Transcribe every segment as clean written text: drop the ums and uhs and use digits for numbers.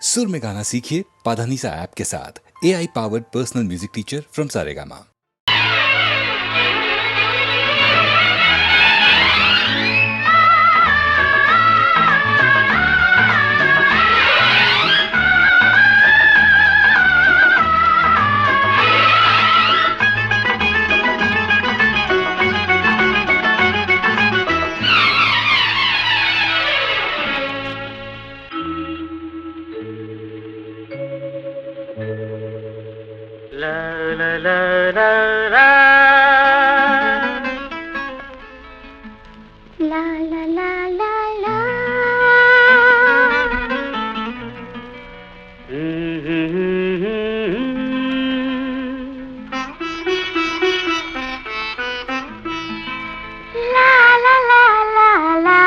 सुर में गाना सीखिए पाधानीसा ऐप के साथ। AI powered personal music teacher from Saregama. La la la la la La la la la la. La la la la la.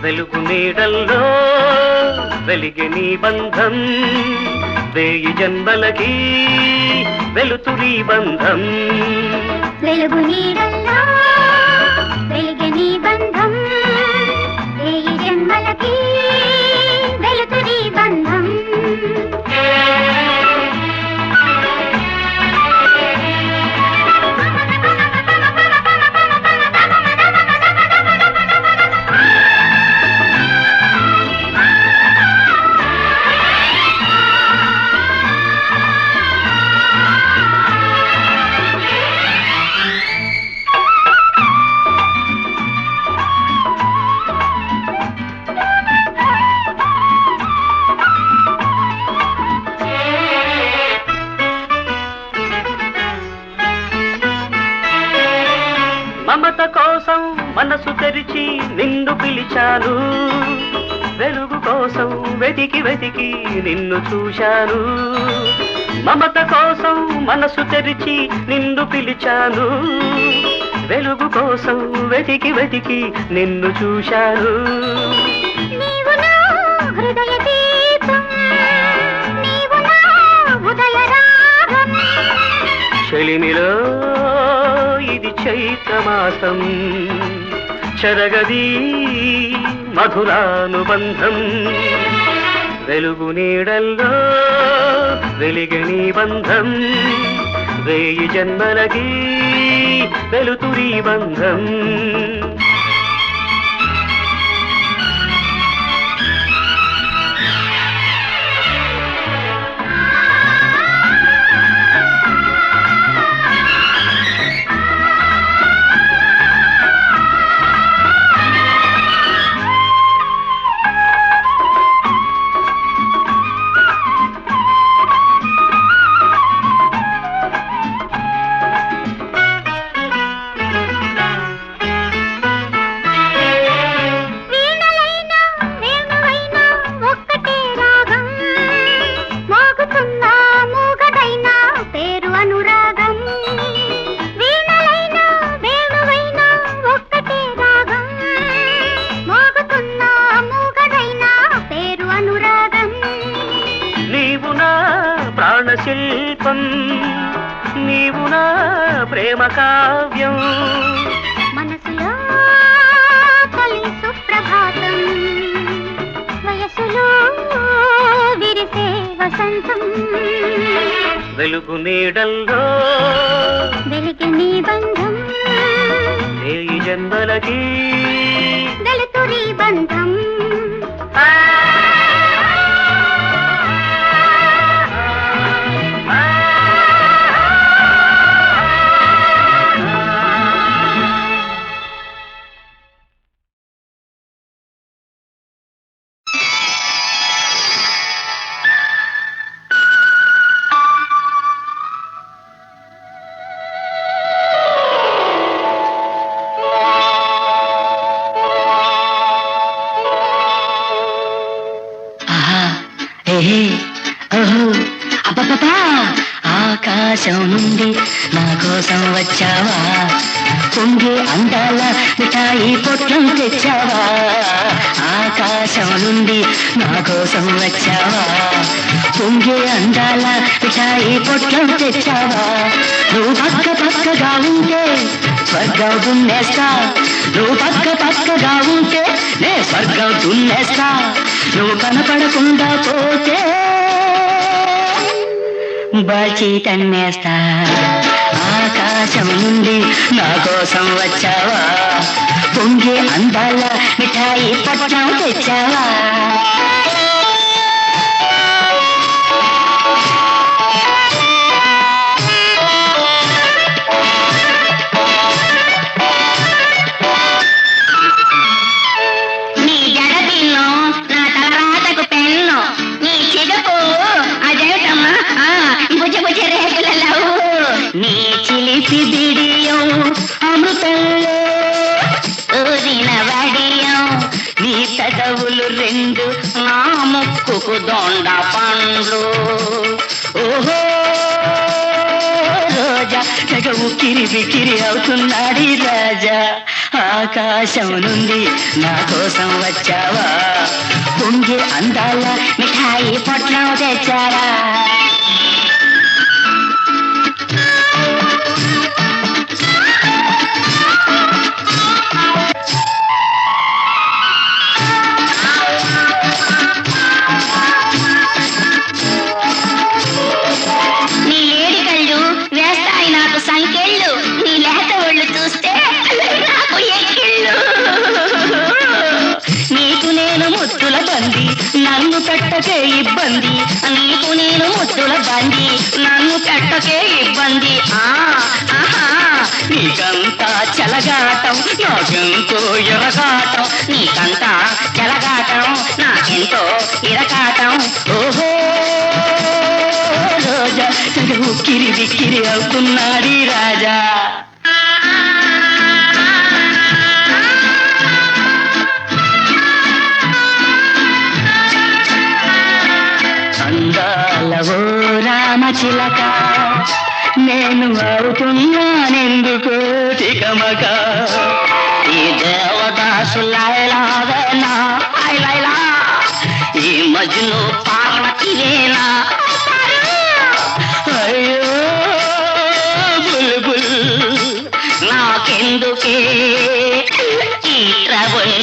వెలుగు నీడల్లో వెలిగే నీ బంధం వేయి జన్మలకి వెలుతురి బంధం వెలుగు నీడల్లో వెలిగే నీ బంధం వేయి జన్మలకి వెలుతురి బంధం. మమత కోసం మనసు తెరిచి నిన్ను పిలిచాను, వెలుగు కోసం వెతికి వెతికి నిన్ను చూశాను. మమత కోసం మనసు తెరిచి నిన్ను పిలిచాను, వెలుగు కోసం వెతికి వెతికి నిన్ను చూశాను. నీవు నా హృదయ దీపం, నీవు నా ఉదయ రాగం. చెలిమిలో ఇది చైత్రమాసం, చరగది మధురానుబంధం. వెలుగు నీడల్లో వెలిగే నీ బంధం వేయి జన్మలకి వెలుతురి బంధం. శిల్పం నీవు నా ప్రేమ కావ్యం, మనసులో తొలి సుప్రభాతం, వయసులో విరిసే వసంతం. వెలుగు నీడల్లో వెలిగే నీ బంధం వేయి జన్మలకి వెలుతురి బంధం. ఆకాశం నుండి నా కోసం వచ్చావా, పొంగే అందాల మిఠాయి పొట్లం తెచ్చావా ఆకాశం నుండి నా కోసం వచ్చావా పొంగే అందాల మిఠాయి పొట్లం తెచ్చావా నువ్వు పక్క పక్కగా ఉంటే స్వర్గం దున్నేస్తా నువ్వు పక్క పక్కగా ఉంటే నే స్వర్గం దున్నేస్తా నువ్వు కనపడకుండా పోతే బాచి తన్నేస్తా ఆకాశం నుండి నా కోసం వచ్చావా పొంగే అందాల మిఠాయి పట్నం తెచ్చావా నీ చిలిపి బిడియం అమృతంలో ఊరిన వడియం నీ పెదవులు రెండు నా ముక్కుకు దొండ పండ్లు ఓహో రోజా తెగ ఉక్కిరి బిక్కిరి అవుతున్నాడు రాజా ఆకాశం నుండి నా కోసం వచ్చావా పొంగే అందాల మిఠాయి పొట్లం తెచ్చారా సంకెళ్ళు నీ లేత ఒళ్ళు చూస్తే నాకు ఎక్కిళ్ళు నీకు నేను ముద్దుల బంది నన్ను పెట్టకే ఇబ్బంది నీకు నేను ముద్దుల బంది నన్ను పెట్టకే ఇబ్బంది నీకంతా చెలగాటం నాకెంతో ఎరగాటం నీకంతా చెలగాటం నాకెంతో ఇరకాటం ఓహో రోజా ఉక్కిరి బిక్కిరి అవుతున్నాడు రాజా అందాలవో రామచిలక నేను అవుతున్నానెందుకు తికమక ఈ దేవదాసులైలా ఈ మజ్ను పార్వతివేనా అయ్యో బుల్బుల్ నాకెందుకే ఈ ట్రబుల్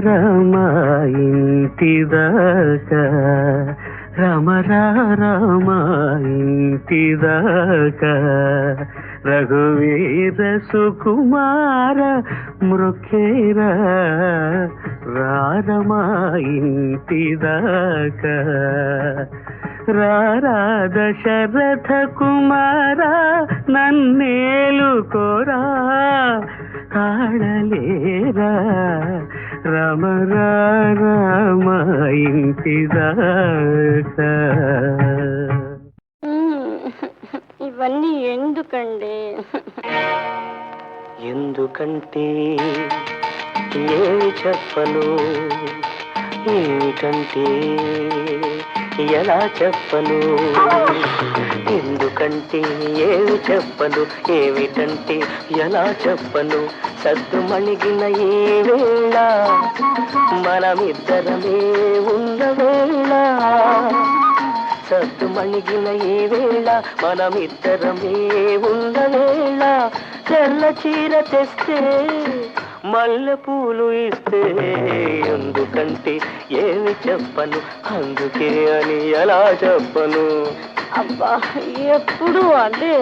రామా ఇంటిదాకా రమ రామా ఇంటిదాకా రఘువీర సుకుమార మృఖేరా రారమా ఇంటిదాకా రారా దశరథ కుమార నన్నేలుకోరా కాళలేరా రమ రామ ఇంటిదాకా ఇవన్నీ ఎందుకండి ఎందుకంటే ఏమి చెప్పను ఏమిటంటే ఎలా చెప్పను ఎందుకంటే ఏమి చెప్పను ఏమిటంటే ఎలా చెప్పను సద్దుమణిగిన ఈ వేళ మనమిద్దరమే ఉన్న వేళ సద్దుమణిగిన ఈ వేళ మనమిద్దరమే ఉన్న వేళ తెల్ల చీర తెస్తే మల్లె పూలు ఇస్తే ఎందుకంటే ఏమి చెప్పను అందుకే అని ఎలా చెప్పను అబ్బా ఎప్పుడు అదే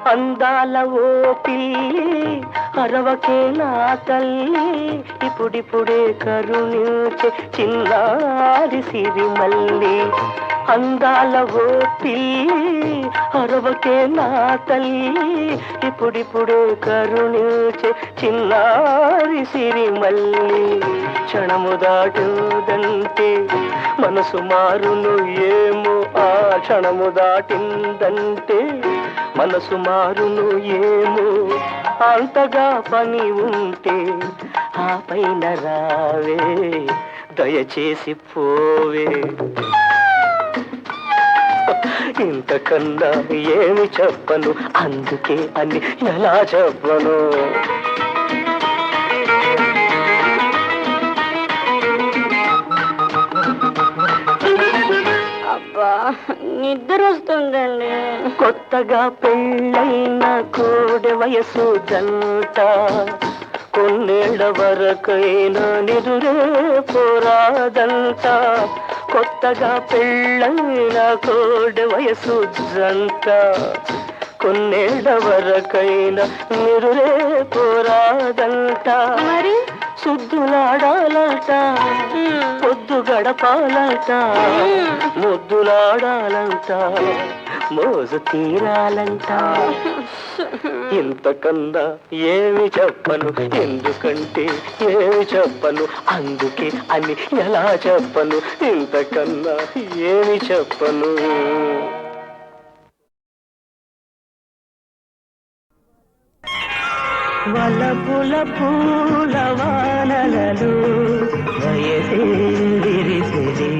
అందాల ఓ పిల్లి అరవకే నా తల్లి ఇప్పుడిప్పుడే కరుణించే చిన్నారి సిరిమల్లి అందాల ఓ పిల్లి అరవకే నా తల్లి ఇప్పుడిప్పుడే కరుణించే చిన్నారి సిరిమల్లి క్షణము దాటుదంటే మనసు మారును ఏమో ఆ క్షణము దాటిందంటే మనసు మారును ఏమో, అంతగా పని ఉంటే ఆ పైన రావే, దయచేసి పోవే. ఇంతకన్నా ఏమి చెప్పను, అందుకే అని ఎలా చెప్పను. అబ్బా నిద్ర వస్తుందండి. కొత్తగా పెళ్ళైన కోడె వయసు జంట కొన్నేళ్ల వరకైనా నిదురే పోరాదంట. కొత్తగా పెళ్ళైన కోడె వయసు జంట కొన్నేళ్ల వరకైనా నిదురే పోరాదంట. మరి సుద్దులాడాలంట, పొద్దు గడపాలంట, ముద్దులాడాలంట, మోజు తీరాలంట. ఇంతకన్నా ఏమి చెప్పను, ఎందుకంటే ఏమి చెప్పను, అందుకే అని ఎలా చెప్పను. ఇంతకన్నా ఏమి చెప్పను. వలపుల పూల వానలలో వయసే విరిసిరి,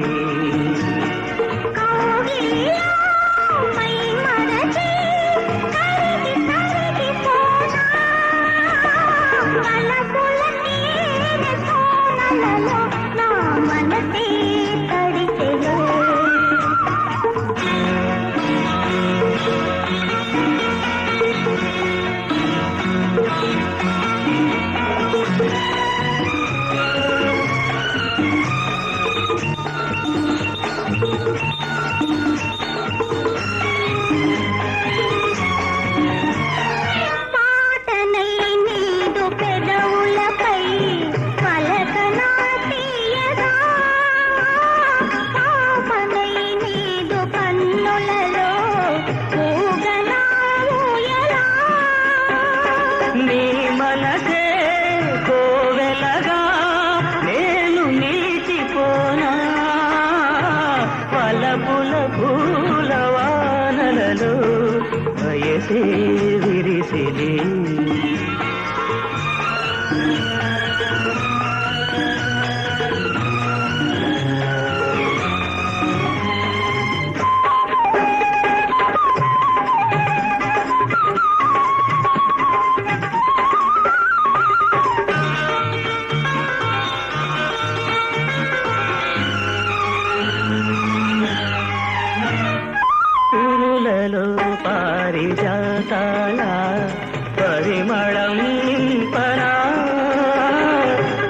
విరిసిరి. పూలలో పారిజాతాల పరిమళం నింపనా,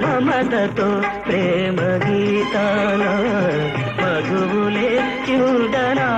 మమతతో ప్రేమ గీతాల మధువులే చూడనా.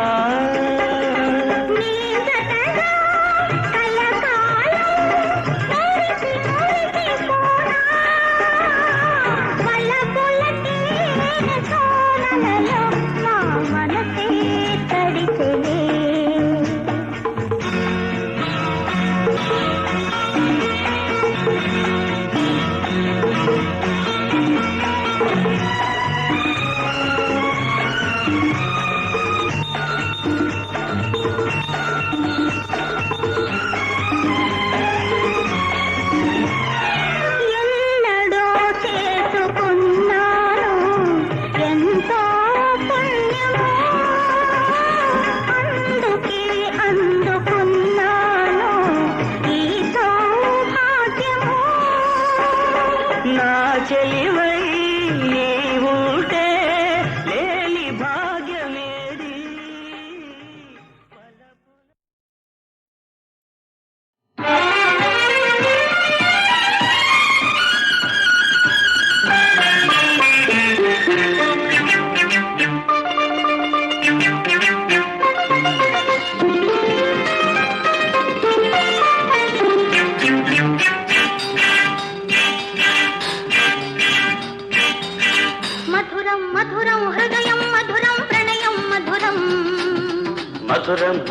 మధురం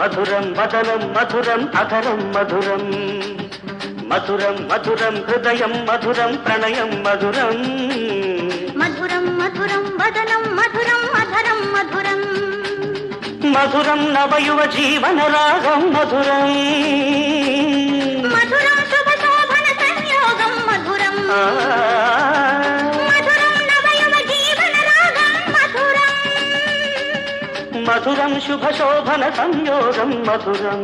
మధురం వదనం మధురం అధరం మధురం, మధురం మధురం హృదయం మధురం ప్రణయం మధురం. మధురం మధురం వదనం మధురం అధరం మధురం, మధురం నవయువ జీవన రాగం మధురం మధురం శుభ శోభన సంయోగం మధురం మధురం నవయువ జీవన రాగం మధురం మధురం శుభ శోభన సంయోగం మధురం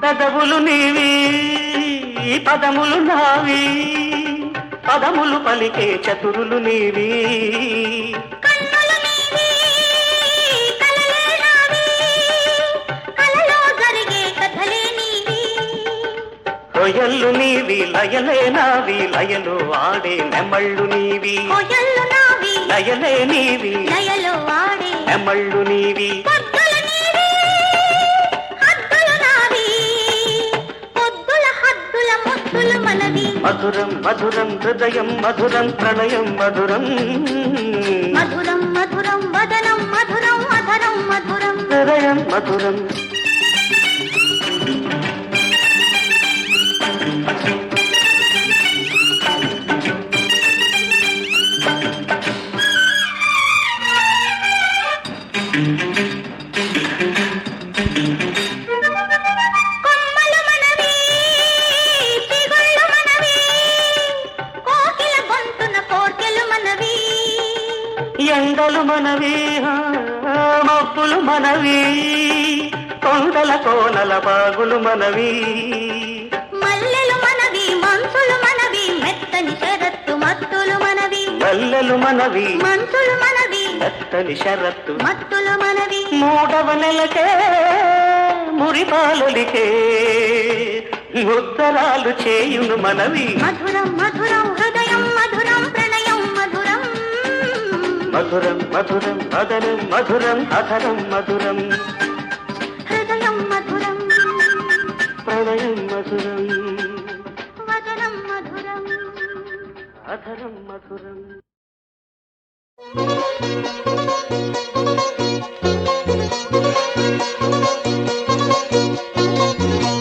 పెదవులు నీవి పదములు నావి పదములు పలికే చతురులు నీవి కన్నులు నీవి కలలే నావి కలలో జరిగే కథలే నీవి రొయ్యల్లు నీవి లయలే నావి లయలు ఆడే నెమళ్ళు నీవి కొయ్యళ్ళు నావి లయలే నీవి లయలో ఆడే నెమళ్ళు నీవి పొద్దులు నీవి హద్దులు నావి పొద్దుల హద్దుల ముద్దులు మనవి మధురం మధురం హృదయం మధురం ప్రణయం మధురం మధురం మధురం వదనం మధురం అధరం మధురం హృదయం మధురం కొమ్మలు మనవి చిగుళ్ళు మనవి కోకిల గొంతున కోర్కెలు మనవి ఎండలు మనవి మబ్బులు మనవి కొండల కోనల బాగులు మనవి మల్లెలు మనవి మంచులు మనవి మెత్తని షరత్తు మత్తులు మనవి మల్లెలు మనవి మంచులు మనవి మెత్తని షరత్తు మత్తులు మనవి మూడవ నెలకే మురిపాలులికే ముద్దరాలు చేయును మనవి మధురం మధురం హృదయం మధురం ప్రణయం మధురం మధురం మధురం అదనం మధురం అధరం మధురం హృదయం మధురం ప్రణయం మధురం వదనం మధురం అధరం మధురం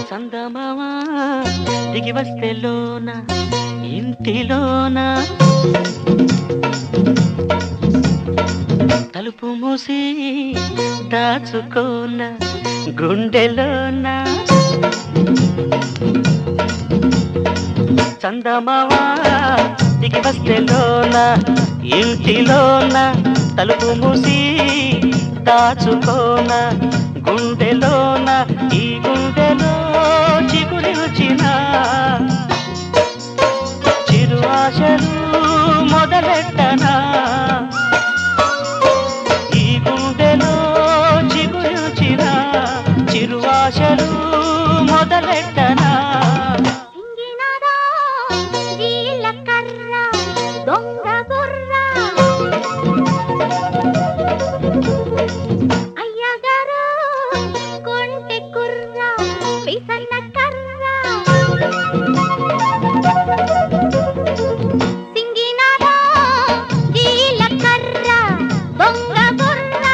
చందమామా దిగి వస్తే లోన ఇంటిలోన తలుపు మూసి దాచుకోన గుండెలోన చందమామా దిగి వస్తే లోన ఇంటిలోన తలుపు మూసి దాచుకోన గుండెలోన ఈ గుండెలో చిగురిచిన చిరు ఆశలు మొదలెట్టనా ఈ గుండెలో చిగురిచిన చిరు ఆశలు మొదలెట్టనా సింగినాదా జీలకర్ర దొంగ బుర్ర అయ్యగారు కొంటె కుర్ర పిసన్న కర్ర సింగినాదా జీలకర్ర దొంగ బుర్ర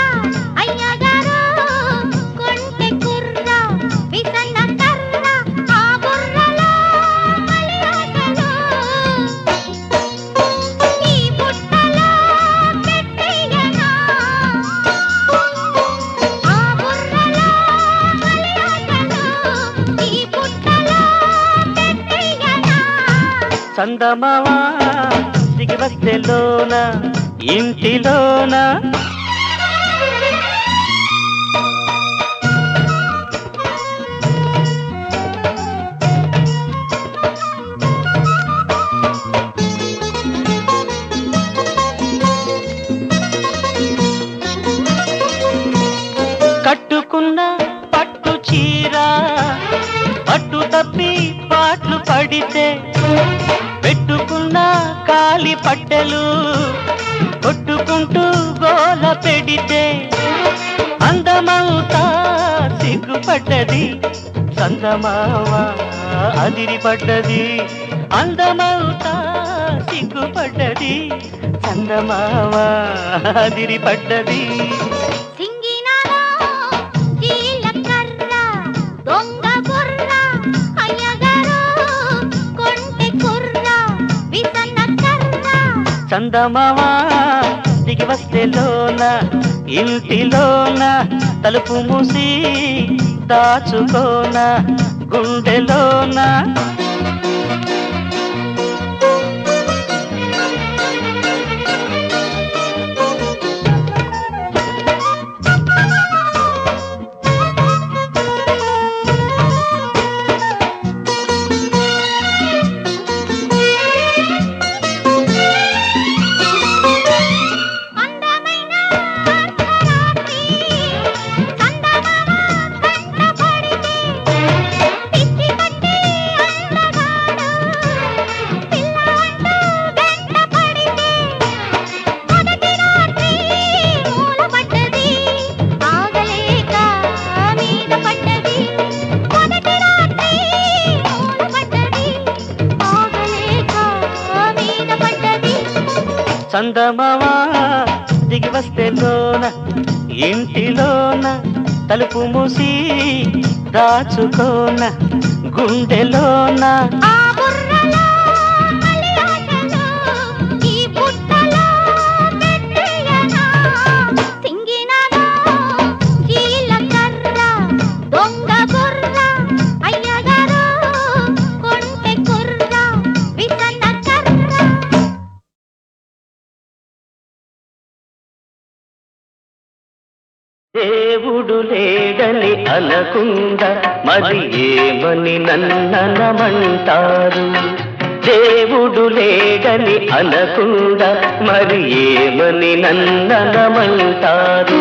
అయ్యగారు కొంటె కుర్ర పిసన్న కర్ర ఆ బుర్రలో మలియాటలు ఈ బుట్టలో పెట్టేయనా ఆ బుర్రలో మలియాటలు ఈ బుట్టలో పెట్టేయనా చందమామా దిగి వస్తే లోన ఇంటిలోన కట్టుకున్న పట్టు చీర పట్టు తప్పి పాట్లు పడితే పెట్టుకున్న కాలి పట్టెలు కొట్టుకుంటూ గోల పెడితే అందమవుతా సిగ్గుపడ్డది చందమామ అదిరిపడ్డది అందమవుతా సిగ్గుపడ్డది చందమామ అదిరిపడ్డది. సింగినాలో జీలకర్ర దొంగ బుర్ర అయ్యగారు కొంటె కుర్ర విసన్న కర్ర. చందమామ దిగి వస్తే లోన ఇంటిలోన తలుపు మూసి దాచుకోన గుండెలోన. అందమైన అర్ధరాత్రి చందమామ కంట పడితే పిచ్చి పట్టి అందగాడు పిల్ల అంటూ వెంట పడితే మొదటి రాత్రి మూల పడ్డది ఆగలేక మీద పడ్డది. మొదటి రాత్రి మూల పడ్డది ఆగలేక మీద పడ్డది. చందమామ దిగి వస్తే లోన ఇంటిలోన తలుపు మూసి దాచుకోన గుండెలోన. ఆ బుర్రలో మలి ఆటలో ఈ బుట్టలో పెట్టేయనా. సింగినాలో జీలకర్ర దొంగ బుర్ర అయ్యగారు కొంటె కుర్ర విసన్న కర్ర. దేవుడు లేడని అనకుండా మరి ఏమని నన్ననమంటారు. దేవుడు లేడని అనకుండా మరి ఏమని నన్ననమంటారు.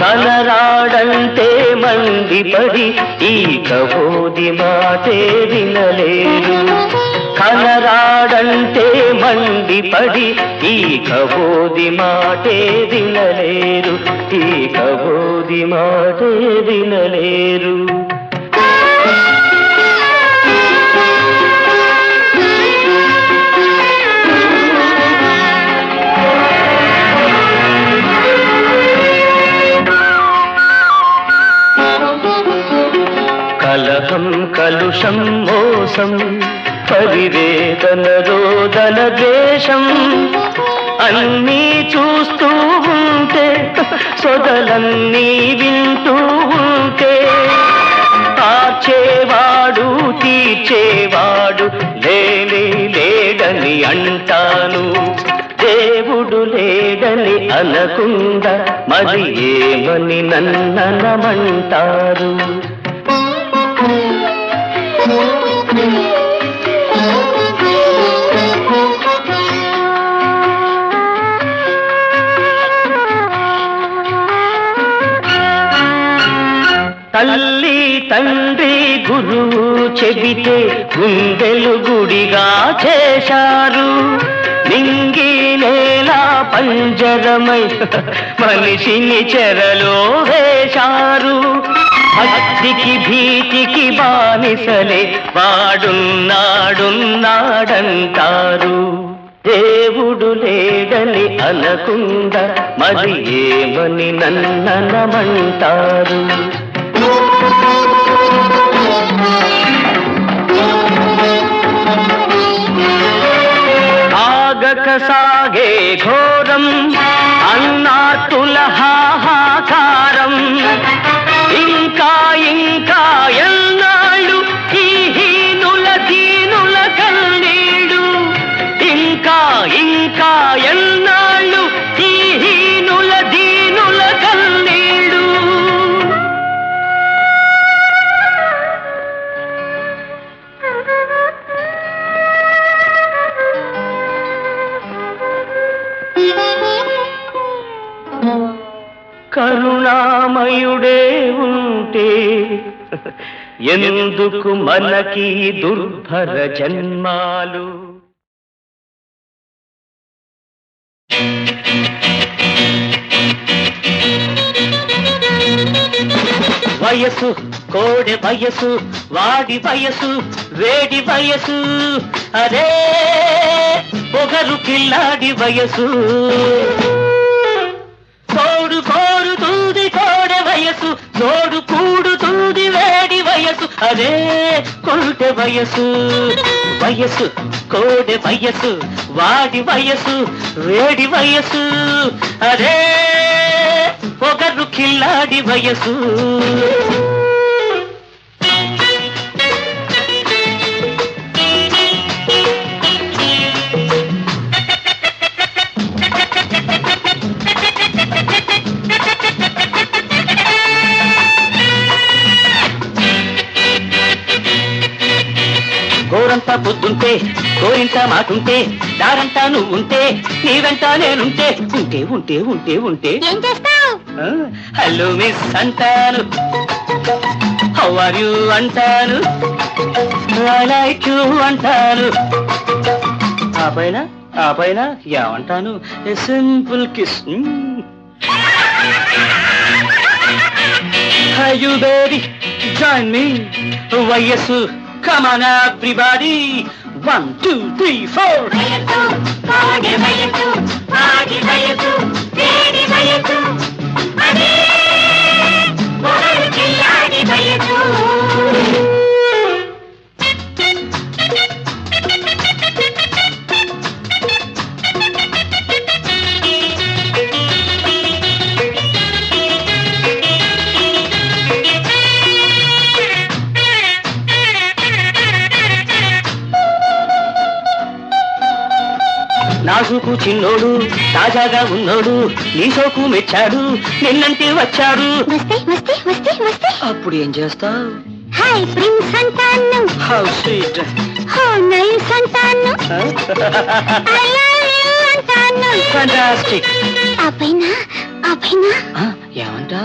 కనరాడంటే మండిపడి ఈ కబోది మాటే వినలేరు. కనరాడంటే మండిపడి ఈ కబోది మాటే వినలేరు. ఈ కబోది మాటే వినలేరు. కలహం కలుషం మోసం పరివేదన రోదన ద్వేషం అన్నీ చూస్తూ ఉంటే సొదలన్నీ వింటూ ఉంటే ఆర్చేవాడు తీర్చేవాడు లేనే లేడని అంటాను. దేవుడు లేడని అనకుండా మరి ఏమని నన్ననమంటారు. తల్లి తండ్రి గురువు చెబితే గుండెలు గుడిగా చేశారు. నింగి నేల పంజరమై మనిషిని చెరలో వేశారు. భక్తికి భీతికి బానిసలే వాడున్నాడున్నాడంటారు. దేవుడు లేడని అనకుండా మరి ఏమని నన్ననమంటారు. ఆగక సాగే ఘోరం అన్నార్తుల హాహాకారం. ఇంకా ఇంకా ఎన్నాళ్ళు ఈ హీనుల దీనుల కన్నీడు. ఇంకా ఇంకా ఎన్నాళ్ళు ఈ హీనుల దీనుల కన్నీడు. కరుణామయుడే ఉంటే ఎందుకు మనకి దుర్భర జన్మాలు. వయసు కోడె వయసు వాడి వయసు వేడి వయసు అరే పొగరు కిల్లాడి వయసు తోడు కోరుతుంది కోడె వయసు తోడు కూడుతుంది వేడి వయసు అదే కొడుటె వయసు వయసు కోడె వయసు వాడి వయసు వేడి వయసు అదే పొగరు కిల్లాడి వయసు గోరంతా పొద్దుంటే గోరింట మాటుంటే దారంతా నువ్వుంటే నీ వెంట నేనుంటే ఉంటే ఉంటే ఉంటే ఉంటే ఏం చేస్తావు? హలో మిస్ అంటాను హౌ ఆర్ యూ అంటాను ఐ లైక్ యూ అంటాను ఆ పైన ఏమంటాను simple kiss you baby join మీ వయస్సు Come on everybody 1 2 3 4 వయసు కోడి వయసు వాడి వయసు వేడి వయసు అదే పొగరు కిల్లాడి వయసు నాజుకు చిన్నోడు తాజాగా ఉన్నోడు నీ సోకు మెచ్చాడు నిన్నంటే వచ్చాడు వస్తే వస్తే వస్తే వస్తే అప్పుడు ఏం చేస్తావు హాయ్ ప్రిన్స్ అంటాను హౌ స్వీట్ హౌ నైస్ అంటాను ఐ లవ్ యు అంటాను ఫంటాస్టిక్ ఆ పైన ఏమంటా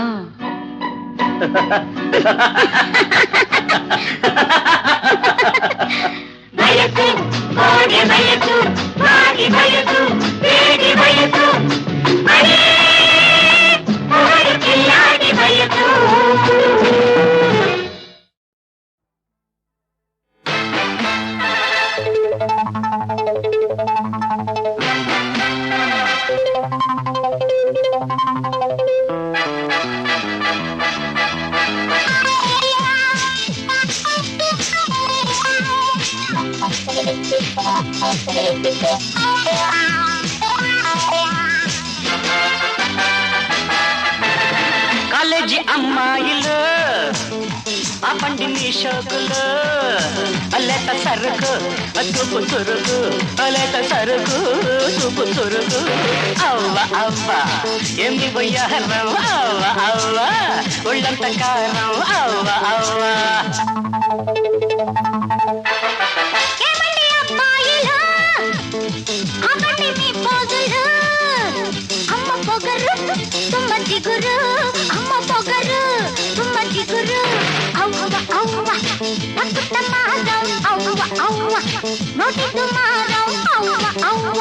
వయసు కోడి వయసు వాడి వయసు వేడి వయసు అదే పొగరు కిల్లాడి వయసు కాలేజీ అమ్మాయిలు ఆ పండి నీ షోకులు లేత సరుకు చూపు చురుకు లేత సరుకు చూపు చురుకు అవ్వ అవ్వ ఏమి బొయ్యారం అవ్వ అవ్వ ఒళ్ళంత కారం అవ్వ అవ్వ ఏమండి అబ్బాయిలు అవ్వండి మీ పోజులు అమ్మ పొగరు తుమ్మ జిగురు అమ్మ పొగరు తుమ్మ జిగురు అవ్వ అవ్వ పక్కుట మారం అవ్వ అవ్వ నోటి దుమారం అవ్వ అవ్వ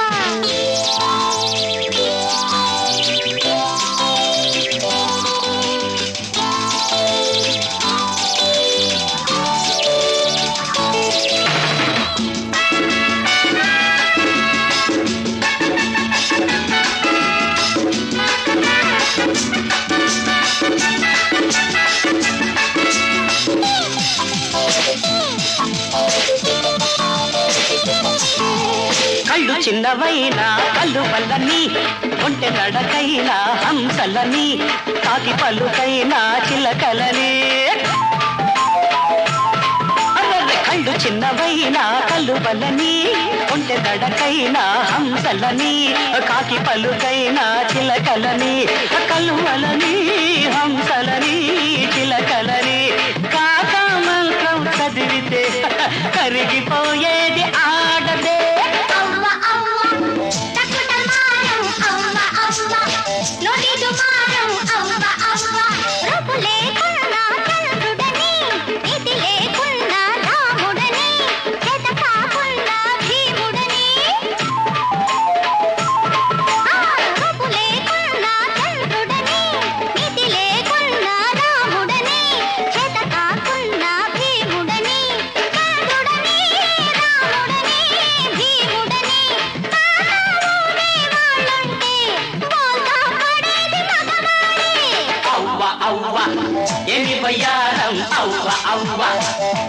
కళ్ళు చిన్నవైనా కళ్ళు వల్లని ఒంటె నడకైనా హంసలని కాకి పలుకైనా చిలకలని అర్రర్రె కళ్ళు చిన్నవైనా కళ్ళు వల్లని ఒంటె నడకైనా హంసలని కాకి పలుకైనా చిలకలని కలువలని హంసలని చిలకలని కాక మంత్రం చదివితే కరిగిపోయేది ఆడదే అవ్వ అవ్వ తక్కుట మారం అవ్వ అవ్వ నోటి దుమారం అవ్వ అవ్వ రూపు లేకున్నా చంద్రుడని నీతి లేకున్నా రాముడని చేత కాకున్నా భీముడని రూపు లేకున్నా చంద్రుడని నీతి అవ్వ ఏమి వయ్యారం అవ్వ అవ్వ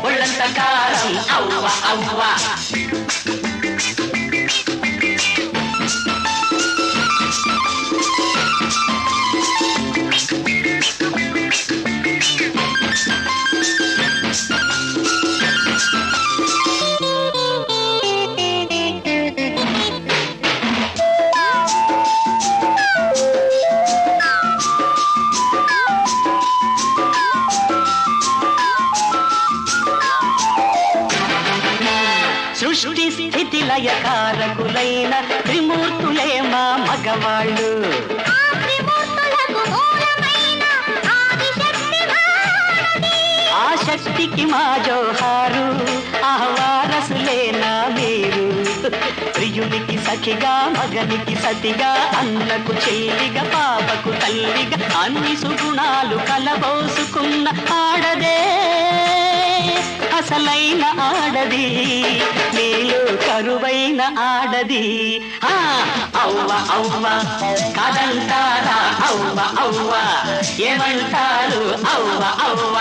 ఒళ్ళంత కారం అవ్వ అవ్వ సృష్టి స్థితి లయకారకులైన త్రిమూర్తులే మా మగవాళ్ళు ఆ శక్తికి మా జోహారు ఆహ్వారసులేనా మీరు ప్రియునికి సఖిగా మగనికి సతిగా అన్నకు చెల్లిగా పాపకు తల్లిగా అన్ని సుగుణాలు కలబోసుకున్న ఆడదే అసలైన ఆడది నీలో కరువైన ఆడది అవ్వ అవ్వ కాదంటారా అవ్వ అవ్వ ఏమంటారు అవ్వ అవ్వ